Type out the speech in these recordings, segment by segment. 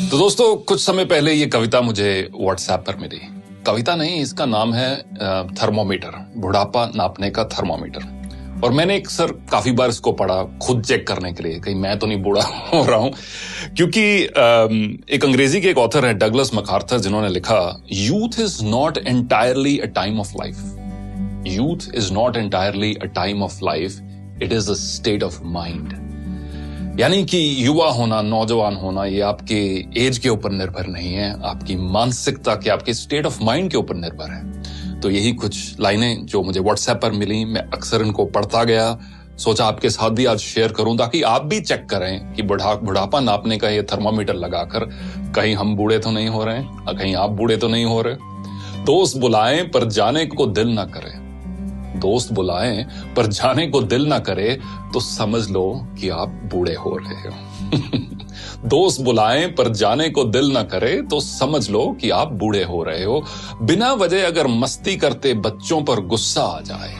तो दोस्तों, कुछ समय पहले ये कविता मुझे व्हाट्सएप पर मिली। कविता नहीं, इसका नाम है थर्मोमीटर, बुढ़ापा नापने का थर्मोमीटर। और मैंने अक्सर काफी बार इसको पढ़ा खुद चेक करने के लिए, कहीं मैं तो नहीं बूढ़ा हो रहा हूं। क्योंकि एक अंग्रेजी के एक ऑथर है डगलस मैकार्थर, जिन्होंने लिखा, youth is not entirely a time of life. Youth is not entirely a time of life, it is a state of mind. यानी कि युवा होना, नौजवान होना, ये आपके एज के ऊपर निर्भर नहीं है, आपकी मानसिकता के, आपके स्टेट ऑफ माइंड के ऊपर निर्भर है। तो यही कुछ लाइनें जो मुझे व्हाट्सएप पर मिली, मैं अक्सर इनको पढ़ता गया, सोचा आपके साथ भी आज शेयर करूं ताकि आप भी चेक करें कि बुढ़ापा नापने का ये थर्मामीटर लगाकर कहीं हम बूढ़े तो नहीं हो रहे हैं, कहीं आप बूढ़े तो नहीं हो रहे। दोस्त बुलाएं पर जाने को दिल ना करे, दोस्त बुलाएं पर जाने को दिल ना करे तो समझ लो कि आप बूढ़े हो रहे हो। दोस्त बुलाएं पर जाने को दिल ना करे तो समझ लो कि आप बूढ़े हो रहे हो। बिना वजह अगर मस्ती करते बच्चों पर गुस्सा आ जाए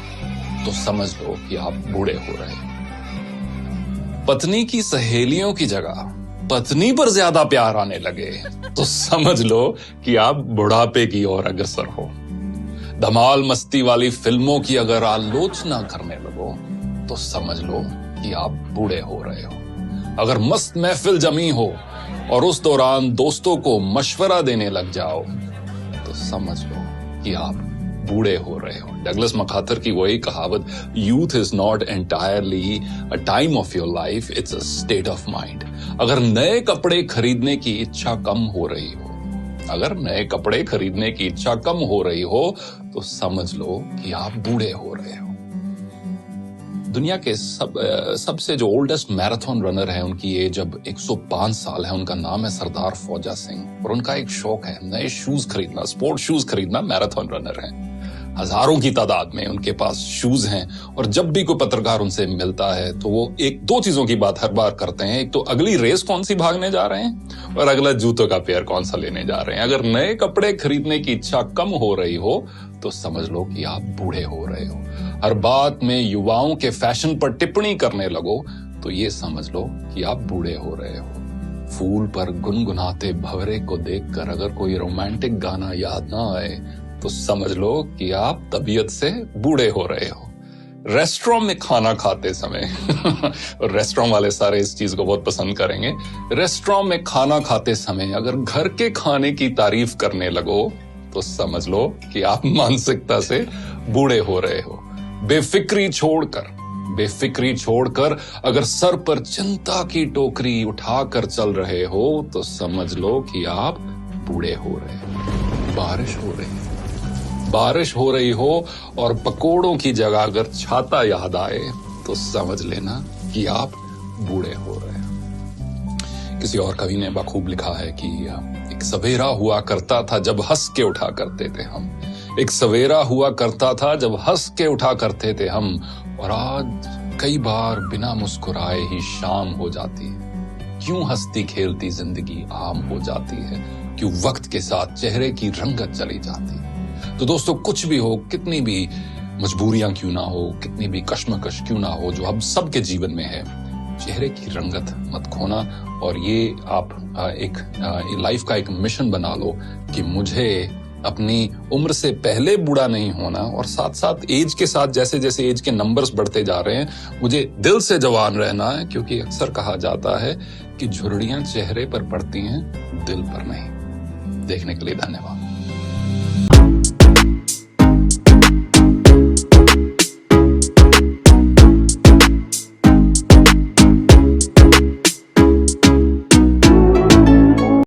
तो समझ लो कि आप बूढ़े हो रहे हो। पत्नी की सहेलियों की जगह पत्नी पर ज्यादा प्यार आने लगे तो समझ लो कि आप बुढ़ापे की ओर अग्रसर हो। धमाल मस्ती वाली फिल्मों की अगर आलोचना करने लगो तो समझ लो कि आप बूढ़े हो रहे हो। अगर मस्त महफिल जमी हो और उस दौरान दोस्तों को मशवरा देने लग जाओ तो समझ लो कि आप बूढ़े हो रहे हो। डगलस मैकार्थर की वही कहावत, youth is not entirely a time of your life, it's a state of mind. अगर नए कपड़े खरीदने की इच्छा कम हो रही हो, अगर नए कपड़े खरीदने की इच्छा कम हो रही हो तो समझ लो कि आप बूढ़े हो रहे हो। दुनिया के सबसे जो ओल्डेस्ट मैराथन रनर है, उनकी एज अब 105 साल है। उनका नाम है सरदार फौजा सिंह और उनका एक शौक है नए शूज खरीदना, स्पोर्ट शूज खरीदना। मैराथन रनर है, हजारों की तादाद में उनके पास शूज हैं। और जब भी कोई पत्रकार उनसे मिलता है तो वो एक दो चीजों की बात हर बार करते हैं, एक तो अगली रेस कौन सी भागने जा रहे हैं और अगला जूतों का पेयर कौन सा लेने जा रहे हैं। अगर नए कपड़े खरीदने की इच्छा कम हो रही हो तो समझ लो कि आप बूढ़े हो रहे हो। हर बात में युवाओं के फैशन पर टिप्पणी करने लगो तो ये समझ लो कि आप बूढ़े हो रहे हो। फूल पर गुनगुनाते भंवरे को देखकर अगर कोई रोमांटिक गाना याद ना आए तो समझ लो कि आप तबीयत से बूढ़े हो रहे हो। रेस्टोरेंट में खाना खाते समय और रेस्टोरेंट वाले सारे इस चीज को बहुत पसंद करेंगे। रेस्टोरेंट में खाना खाते समय अगर घर के खाने की तारीफ करने लगो तो समझ लो कि आप मानसिकता से बूढ़े हो रहे हो। बेफिक्री छोड़कर अगर सर पर चिंता की टोकरी उठाकर चल रहे हो तो समझ लो कि आप बूढ़े हो रहे हो। बारिश हो रही हो और पकोड़ों की जगह अगर छाता याद आए तो समझ लेना कि आप बूढ़े हो रहे हो। किसी और कवि ने बखूब लिखा है कि एक सवेरा हुआ करता था जब हंस के उठा करते थे हम, एक सवेरा हुआ करता था जब हंस के उठा करते थे हम, और आज कई बार बिना मुस्कुराए ही शाम हो जाती है। क्यों हंसती खेलती जिंदगी आम हो जाती है, क्यों वक्त के साथ चेहरे की रंगत चली जाती है। तो दोस्तों, कुछ भी हो, कितनी भी मजबूरियां क्यों ना हो, कितनी भी कश्मकश क्यों ना हो, जो हम सबके जीवन में है, चेहरे की रंगत मत खोना। और ये आप एक लाइफ का एक मिशन बना लो कि मुझे अपनी उम्र से पहले बूढ़ा नहीं होना, और साथ साथ एज के साथ जैसे जैसे एज के नंबर्स बढ़ते जा रहे हैं मुझे दिल से जवान रहना है। क्योंकि अक्सर कहा जाता है कि झुर्रियां चेहरे पर पड़ती हैं, दिल पर नहीं। देखने के लिए धन्यवाद।